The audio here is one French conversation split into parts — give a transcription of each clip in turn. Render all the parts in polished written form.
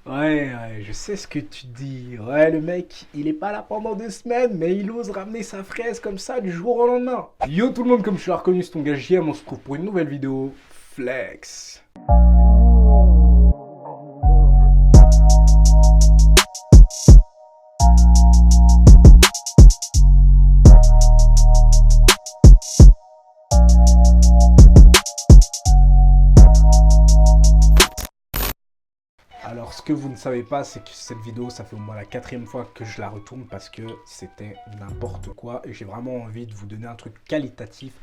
Ouais, je sais ce que tu dis. Ouais, le mec, il est pas là pendant 2 semaines, mais il ose ramener sa fraise comme ça du jour au lendemain. Yo tout le monde, comme je suis reconnu, c'est ton gars JM, on se retrouve pour une nouvelle vidéo. Flex. Alors, ce que vous ne savez pas, c'est que cette vidéo, ça fait au moins la 4e fois que je la retourne parce que c'était n'importe quoi et j'ai vraiment envie de vous donner un truc qualitatif.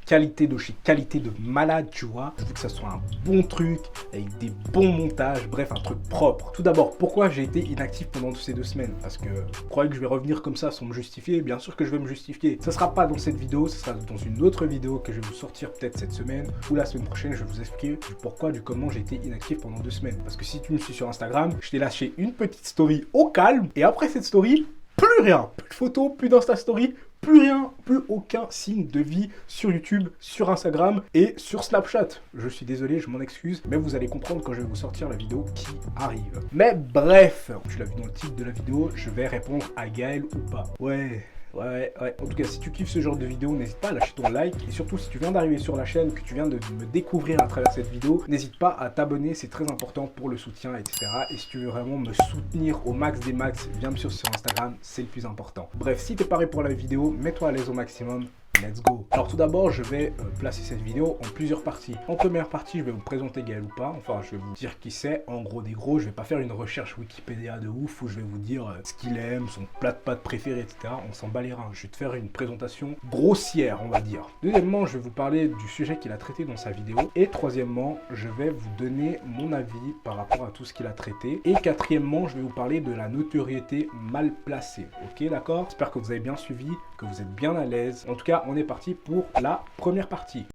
Qualité de chez qualité de malade, tu vois. Je veux que ça soit un bon truc, avec des bons montages, bref, un truc propre. Tout d'abord, pourquoi j'ai été inactif pendant ces 2 semaines? Parce que vous croyez que je vais revenir comme ça sans me justifier? Bien sûr que je vais me justifier. Ce sera pas dans cette vidéo, ce sera dans une autre vidéo que je vais vous sortir peut-être cette semaine ou la semaine prochaine. Je vais vous expliquer du pourquoi, du comment j'ai été inactif pendant 2 semaines. Parce que si tu me suis sur Instagram, je t'ai lâché une petite story au calme et après cette story, plus rien. Plus de photos, plus d'Insta Story, plus rien, plus aucun signe de vie sur YouTube, sur Instagram et sur Snapchat. Je suis désolé, je m'en excuse, mais vous allez comprendre quand je vais vous sortir la vidéo qui arrive. Mais bref, tu l'as vu dans le titre de la vidéo, je vais répondre à Gaël ou pas. Ouais. En tout cas, si tu kiffes ce genre de vidéo, n'hésite pas à lâcher ton like. Et surtout, si tu viens d'arriver sur la chaîne, que tu viens de me découvrir à travers cette vidéo, n'hésite pas à t'abonner, c'est très important pour le soutien, etc. Et si tu veux vraiment me soutenir au max des max, viens me suivre sur Instagram, c'est le plus important. Bref, si t'es paré pour la vidéo, mets-toi à l'aise au maximum. Let's go. Alors tout d'abord, je vais placer cette vidéo en plusieurs parties. En première partie, je vais vous présenter Gaël ou pas. Enfin, je vais vous dire qui c'est. En gros des gros, je vais pas faire une recherche Wikipédia de ouf où je vais vous dire ce qu'il aime, son plat de pâtes préféré, etc. On s'en bat les reins. Je vais te faire une présentation grossière, on va dire. Deuxièmement, je vais vous parler du sujet qu'il a traité dans sa vidéo. Et troisièmement, je vais vous donner mon avis par rapport à tout ce qu'il a traité. Et quatrièmement, je vais vous parler de la notoriété mal placée. Ok, d'accord? J'espère que vous avez bien suivi, que vous êtes bien à l'aise. En tout cas, on est parti pour la première partie.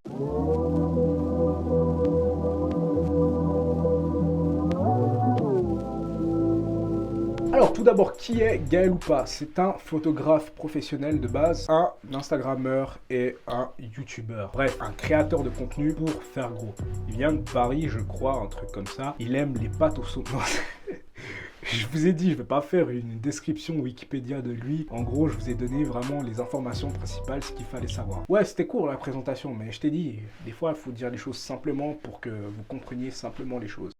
Alors tout d'abord, qui est Gaël ou pas? C'est un photographe professionnel de base, un Instagrammeur et un YouTuber. Bref, un créateur de contenu pour faire gros. Il vient de Paris, je crois, un truc comme ça. Il aime les pâtes au saumon. Je vous ai dit, je vais pas faire une description Wikipédia de lui. En gros, je vous ai donné vraiment les informations principales, ce qu'il fallait savoir. Ouais, c'était court la présentation, mais je t'ai dit, des fois, il faut dire les choses simplement pour que vous compreniez simplement les choses.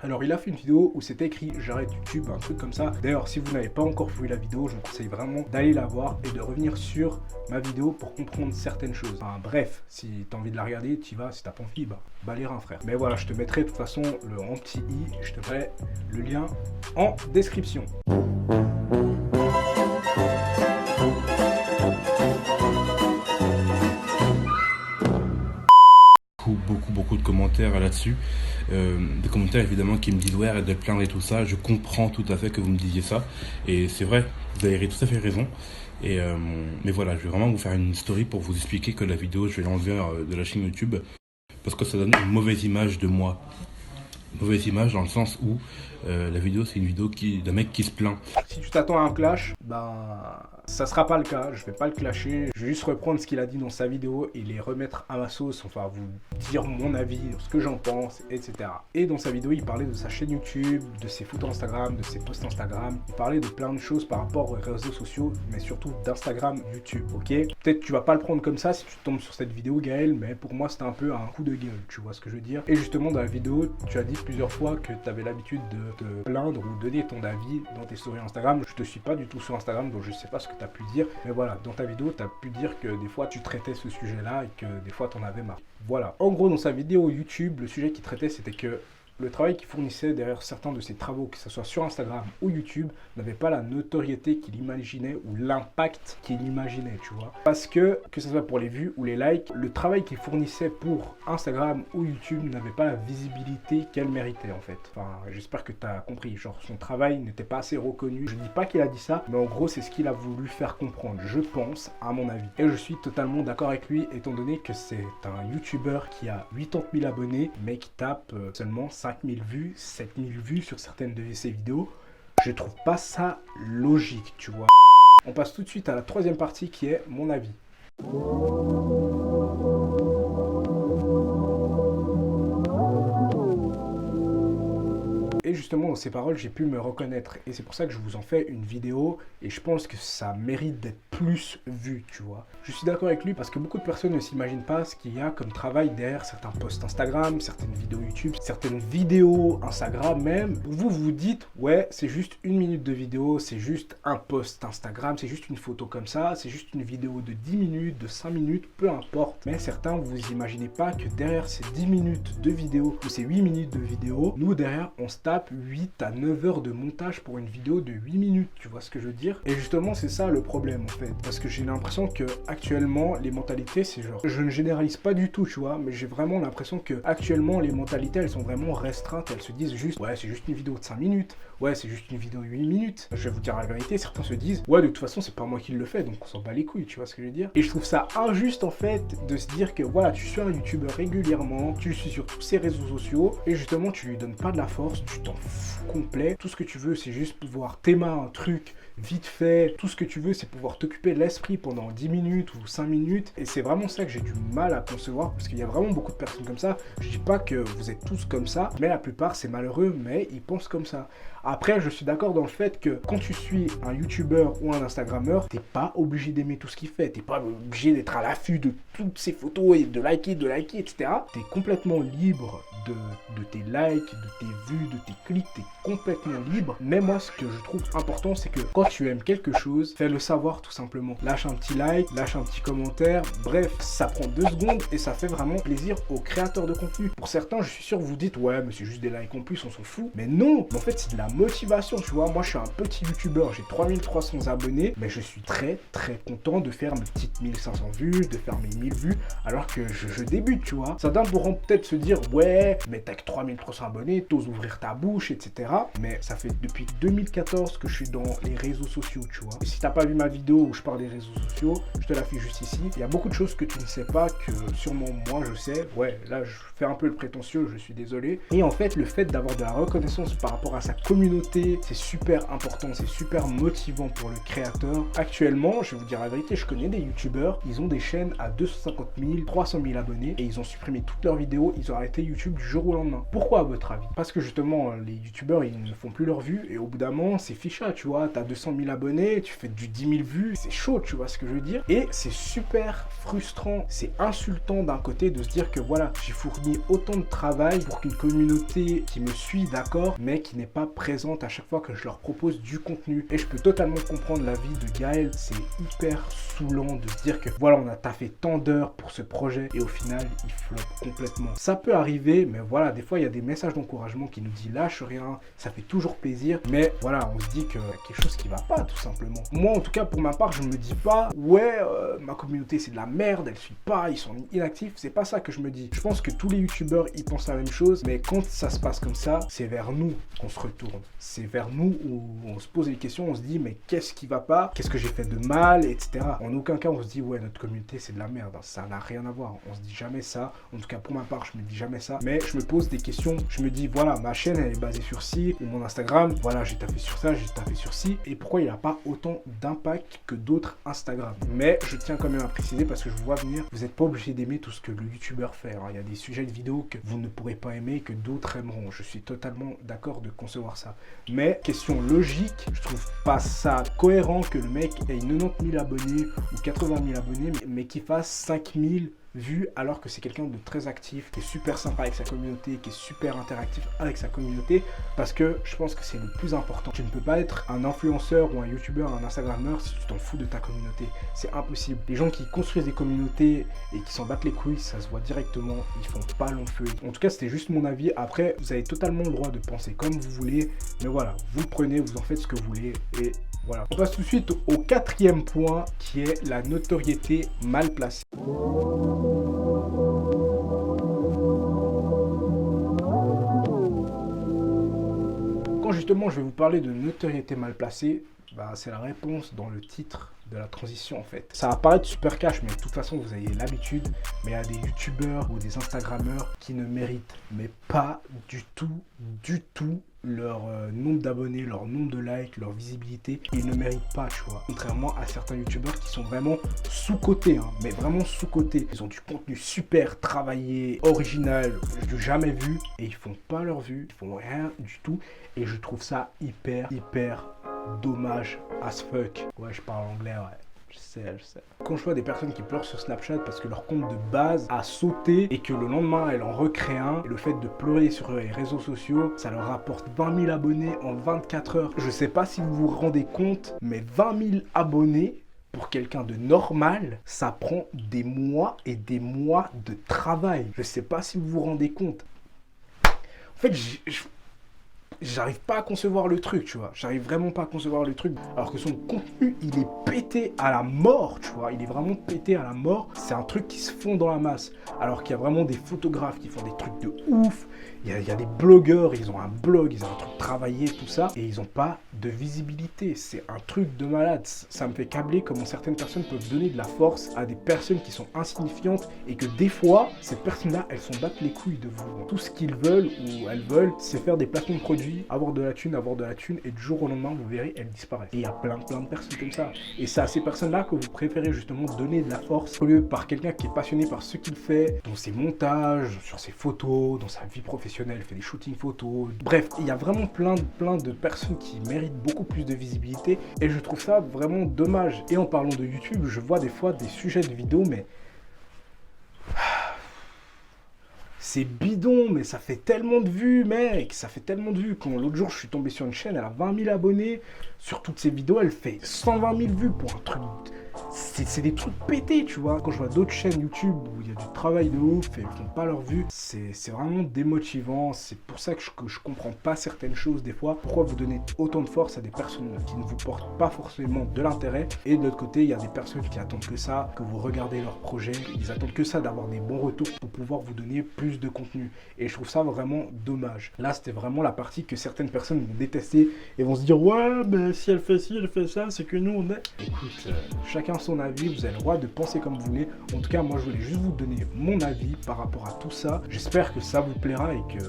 Alors il a fait une vidéo où c'était écrit j'arrête YouTube, un truc comme ça. D'ailleurs si vous n'avez pas encore vu la vidéo, je vous conseille vraiment d'aller la voir et de revenir sur ma vidéo pour comprendre certaines choses. Enfin bref, si tu as envie de la regarder, tu y vas, si t'as pas envie, bah les reins frère. Mais voilà, je te mettrai de toute façon le anti-i, je te mettrai le lien en description. Beaucoup de commentaires là-dessus. Des commentaires évidemment qui me disent ouais, arrête de te plaindre et tout ça. Je comprends tout à fait que vous me disiez ça. Et c'est vrai, vous avez tout à fait raison. Mais voilà, je vais vraiment vous faire une story pour vous expliquer que la vidéo, je vais l'enlever de la chaîne YouTube. Parce que ça donne une mauvaise image de moi. Mauvaise image dans le sens où la vidéo, c'est une vidéo d'un mec qui se plaint. Si tu t'attends à un clash, ça sera pas le cas, je vais pas le clasher, je vais juste reprendre ce qu'il a dit dans sa vidéo et les remettre à ma sauce, enfin vous dire mon avis, ce que j'en pense, etc. Et dans sa vidéo, il parlait de sa chaîne YouTube, de ses photos Instagram, de ses posts Instagram, il parlait de plein de choses par rapport aux réseaux sociaux, mais surtout d'Instagram, YouTube, ok? Peut-être tu vas pas le prendre comme ça si tu tombes sur cette vidéo, Gaël, mais pour moi c'était un peu un coup de gueule, tu vois ce que je veux dire? Et justement dans la vidéo, tu as dit plusieurs fois que tu avais l'habitude de te plaindre ou donner ton avis dans tes stories Instagram. Je te suis pas du tout sur Instagram, donc je sais pas ce que tu as pu dire, mais voilà, dans ta vidéo, tu as pu dire que des fois tu traitais ce sujet-là et que des fois tu en avais marre. Voilà. En gros, dans sa vidéo YouTube, le sujet qu'il traitait, c'était que le travail qu'il fournissait derrière certains de ses travaux, que ce soit sur Instagram ou YouTube, n'avait pas la notoriété qu'il imaginait ou l'impact qu'il imaginait, tu vois. Parce que ce soit pour les vues ou les likes, le travail qu'il fournissait pour Instagram ou YouTube n'avait pas la visibilité qu'elle méritait en fait. Enfin, j'espère que tu as compris. Genre, son travail n'était pas assez reconnu. Je dis pas qu'il a dit ça, mais en gros, c'est ce qu'il a voulu faire comprendre, je pense, à mon avis. Et je suis totalement d'accord avec lui, étant donné que c'est un YouTuber qui a 80 000 abonnés, mais qui tape seulement 5 000 vues, 7 000 vues sur certaines de ses vidéos. Je trouve pas ça logique, tu vois. On passe tout de suite à la troisième partie qui est mon avis. Et justement, dans ces paroles, j'ai pu me reconnaître. Et c'est pour ça que je vous en fais une vidéo. Et je pense que ça mérite d'être plus vu, tu vois. Je suis d'accord avec lui parce que beaucoup de personnes ne s'imaginent pas ce qu'il y a comme travail derrière certains posts Instagram, certaines vidéos YouTube, certaines vidéos Instagram même. Vous vous dites, ouais, c'est juste 1 minute de vidéo, c'est juste un post Instagram, c'est juste une photo comme ça, c'est juste une vidéo de 10 minutes, de 5 minutes, peu importe. Mais certains, vous imaginez pas que derrière ces 10 minutes de vidéo ou ces 8 minutes de vidéo, nous derrière, on se tape 8 à 9 heures de montage pour une vidéo de 8 minutes, tu vois ce que je veux dire? Et justement, c'est ça le problème en fait, parce que j'ai l'impression que actuellement les mentalités, c'est genre, je ne généralise pas du tout, tu vois, mais j'ai vraiment l'impression que actuellement les mentalités, elles sont vraiment restreintes, elles se disent juste, ouais, c'est juste une vidéo de 5 minutes, ouais, c'est juste une vidéo de 8 minutes. Je vais vous dire la vérité, certains se disent, ouais, de toute façon, c'est pas moi qui le fais, donc on s'en bat les couilles, tu vois ce que je veux dire? Et je trouve ça injuste en fait de se dire que voilà, tu suis un youtubeur régulièrement, tu le suis sur tous ses réseaux sociaux, et justement, tu lui donnes pas de la force, tu t'en fous complet. Tout ce que tu veux, c'est juste pouvoir t'aimer un truc vite fait. Tout ce que tu veux, c'est pouvoir t'occuper de l'esprit pendant 10 minutes ou 5 minutes. Et c'est vraiment ça que j'ai du mal à concevoir, parce qu'il y a vraiment beaucoup de personnes comme ça. Je dis pas que vous êtes tous comme ça, mais la plupart, c'est malheureux, mais ils pensent comme ça. Après, je suis d'accord dans le fait que quand tu suis un youtubeur ou un instagrammeur, t'es pas obligé d'aimer tout ce qu'il fait. T'es pas obligé d'être à l'affût de toutes ses photos et de liker, etc. T'es complètement libre de tes likes, de tes vues, de tes clics, t'es complètement libre. Mais moi, ce que je trouve important, c'est que quand tu aimes quelque chose, fais-le savoir tout simplement. Lâche un petit like, lâche un petit commentaire. Bref, ça prend 2 secondes et ça fait vraiment plaisir aux créateurs de contenu. Pour certains, je suis sûr que vous dites, ouais, mais c'est juste des likes en plus, on s'en fout. Mais non, en fait, c'est de la motivation, tu vois. Moi, je suis un petit youtubeur, j'ai 3300 abonnés, mais je suis très content de faire mes petites 1500 vues, de faire mes 1000 vues, alors que je débute, tu vois. Certains pourront peut-être se dire, ouais, mais t'as que 3300 abonnés, t'oses ouvrir ta bouche, etc. Mais ça fait depuis 2014 que je suis dans les réseaux sociaux, tu vois. Et si t'as pas vu ma vidéo où je parle des réseaux sociaux, je te la fais juste ici. Il y a beaucoup de choses que tu ne sais pas, que sûrement moi je sais. Ouais, là je fais un peu le prétentieux, je suis désolé. Et en fait, le fait d'avoir de la reconnaissance par rapport à sa communauté, c'est super important, c'est super motivant pour le créateur. Actuellement, je vais vous dire la vérité, je connais des youtubeurs, ils ont des chaînes à 250 000, 300 000 abonnés et ils ont supprimé toutes leurs vidéos, ils ont arrêté YouTube du jour au lendemain. Pourquoi à votre avis? Parce que justement, les youtubeurs, ils ne font plus leurs vues et au bout d'un moment, c'est ficha, tu vois. T'as 200 000 abonnés, tu fais du 10 000 vues, c'est chaud, tu vois ce que je veux dire? Et c'est super frustrant, c'est insultant d'un côté de se dire que voilà, j'ai fourni autant de travail pour qu'une communauté qui me suit, d'accord, mais qui n'est pas présente à chaque fois que je leur propose du contenu. Et je peux totalement comprendre l'avis de Gaël, c'est hyper saoulant de se dire que voilà, on a taffé tant d'heures pour ce projet et au final, il floppe complètement. Ça peut arriver, mais voilà, des fois, il y a des messages d'encouragement qui nous disent lâche rien, ça fait toujours plaisir, mais voilà, on se dit qu'il y a quelque chose qui va pas, tout simplement. Moi, en tout cas, pour ma part, je me dis pas, ouais, ma communauté, c'est de la merde, elle suit pas, ils sont inactifs, c'est pas ça que je me dis. Je pense que tous les youtubeurs, ils pensent la même chose, mais quand ça se passe comme ça, c'est vers nous qu'on se retourne. C'est vers nous où on se pose des questions, on se dit, mais qu'est-ce qui va pas? Qu'est-ce que j'ai fait de mal, etc. En aucun cas, on se dit, ouais, notre communauté, c'est de la merde, ça n'a rien à voir. On se dit jamais ça. En tout cas, pour ma part, je me dis jamais ça. Mais je me pose des questions. Je me dis, voilà, ma chaîne, elle est basée sur ci, ou mon Instagram, voilà, j'ai taffé sur ça, j'ai taffé sur ci. Et pourquoi il n'a pas autant d'impact que d'autres Instagram? Mais je tiens quand même à préciser, parce que je vous vois venir, vous n'êtes pas obligé d'aimer tout ce que le youtubeur fait. Il y a des sujets de vidéo que vous ne pourrez pas aimer, que d'autres aimeront. Je suis totalement d'accord de concevoir ça. Mais, question logique, je trouve pas ça cohérent que le mec ait 90 000 abonnés ou 80 000 abonnés, mais qu'il fasse 5 000 vues alors que c'est quelqu'un de très actif, qui est super sympa avec sa communauté, qui est super interactif avec sa communauté, parce que je pense que c'est le plus important. Tu ne peux pas être un influenceur ou un youtubeur, un instagrammeur si tu t'en fous de ta communauté. C'est impossible. Les gens qui construisent des communautés et qui s'en battent les couilles, ça se voit directement, ils font pas long feu. En tout cas, c'était juste mon avis. Après, vous avez totalement le droit de penser comme vous voulez, mais voilà, vous le prenez, vous en faites ce que vous voulez et voilà. On passe tout de suite au 4e point qui est la notoriété mal placée. Quand justement je vais vous parler de notoriété mal placée, c'est la réponse dans le titre de la transition en fait. Ça va paraître super cash, mais de toute façon vous avez l'habitude, mais il y a des youtubeurs ou des instagrammeurs qui ne méritent mais pas du tout leur nombre d'abonnés, leur nombre de likes, leur visibilité. Ils ne méritent pas, tu vois. Contrairement à certains youtubeurs qui sont vraiment sous-cotés, hein, mais vraiment sous-cotés. Ils ont du contenu super travaillé, original, du jamais vu, et ils font pas leur vue, ils font rien du tout. Et je trouve ça hyper dommage as fuck. Ouais, je parle anglais, ouais. Je sais. Quand je vois des personnes qui pleurent sur Snapchat parce que leur compte de base a sauté et que le lendemain elles en recréent un, et le fait de pleurer sur les réseaux sociaux, ça leur rapporte 20 000 abonnés en 24 heures. Je sais pas si vous vous rendez compte, mais 20 000 abonnés pour quelqu'un de normal, ça prend des mois et des mois de travail. Je sais pas si vous vous rendez compte. En fait, j'arrive pas à concevoir le truc, tu vois. J'arrive vraiment pas à concevoir le truc. Alors que son contenu, il est pété à la mort, tu vois. Il est vraiment pété à la mort. C'est un truc qui se fond dans la masse. Alors qu'il y a vraiment des photographes qui font des trucs de ouf. Il y a des blogueurs, ils ont un blog, ils ont un truc travaillé, tout ça. Et ils ont pas de visibilité. C'est un truc de malade. Ça me fait câbler comment certaines personnes peuvent donner de la force à des personnes qui sont insignifiantes. Et que des fois, ces personnes-là, elles s'en battent les couilles de vous. Tout ce qu'ils veulent ou elles veulent, c'est faire des placements de produits, avoir de la thune, et du jour au lendemain, vous verrez, elles disparaissent. Et il y a plein de personnes comme ça. Et c'est à ces personnes-là que vous préférez justement donner de la force au lieu par quelqu'un qui est passionné par ce qu'il fait, dans ses montages, sur ses photos, dans sa vie professionnelle, il fait des shootings photos. Bref, il y a vraiment plein de personnes qui méritent beaucoup plus de visibilité et je trouve ça vraiment dommage. Et en parlant de YouTube, je vois des fois des sujets de vidéos, mais c'est bidon, mais ça fait tellement de vues, mec. Ça fait tellement de vues. Quand l'autre jour, je suis tombé sur une chaîne, elle a 20 000 abonnés. Sur toutes ses vidéos, elle fait 120 000 vues pour un truc. C'est des trucs pétés, tu vois. Quand je vois d'autres chaînes YouTube où il y a du travail de ouf et ils font pas leur vue, c'est vraiment démotivant. C'est pour ça que je comprends pas certaines choses des fois. Pourquoi vous donnez autant de force à des personnes qui ne vous portent pas forcément de l'intérêt. Et de l'autre côté, il y a des personnes qui attendent que ça, que vous regardez leurs projets. Ils attendent que ça, d'avoir des bons retours pour pouvoir vous donner plus de contenu. Et je trouve ça vraiment dommage. Là, c'était vraiment la partie que certaines personnes vont détester et vont se dire « Ouais, mais si elle fait ci, elle fait ça, c'est que nous, on est... » Écoute, chacun son avis, vous avez le droit de penser comme vous voulez. En tout cas, moi, je voulais juste vous donner mon avis par rapport à tout ça. J'espère que ça vous plaira et que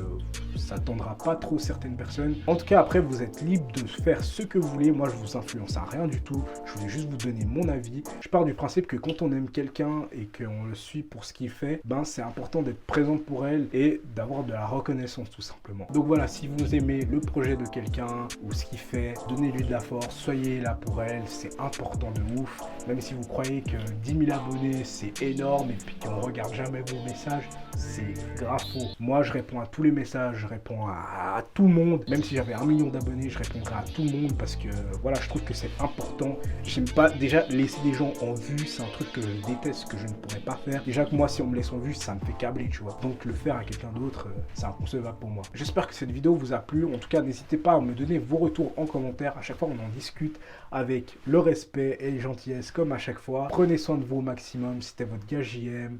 ça tendra pas trop certaines personnes. En tout cas, après, vous êtes libre de faire ce que vous voulez. Moi, je vous influence à rien du tout. Je voulais juste vous donner mon avis. Je pars du principe que quand on aime quelqu'un et qu'on le suit pour ce qu'il fait, ben, c'est important d'être présent pour elle et d'avoir de la reconnaissance, tout simplement. Donc voilà, si vous aimez le projet de quelqu'un ou ce qu'il fait, donnez-lui de la force, soyez là pour elle. C'est important de ouf. Même si vous croyez que 10 000 abonnés, c'est énorme et puis qu'on regarde jamais vos messages, c'est grave faux. Moi, je réponds à tous les messages, je réponds à tout le monde. Même si j'avais 1 million d'abonnés, je répondrais à tout le monde parce que voilà, je trouve que c'est important. J'aime pas déjà laisser des gens en vue, c'est un truc que je déteste, que je ne pourrais pas faire. Déjà que moi, si on me laisse en vue, ça me fait câbler, tu vois. Donc le faire à quelqu'un d'autre, c'est inconcevable pour moi. J'espère que cette vidéo vous a plu. En tout cas, n'hésitez pas à me donner vos retours en commentaire. À chaque fois, on en discute avec le respect et les gentillesses comme à chaque fois. Prenez soin de vous au maximum. C'était votre gars JM.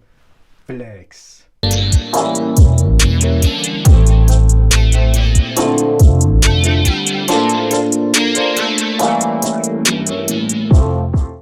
Flex.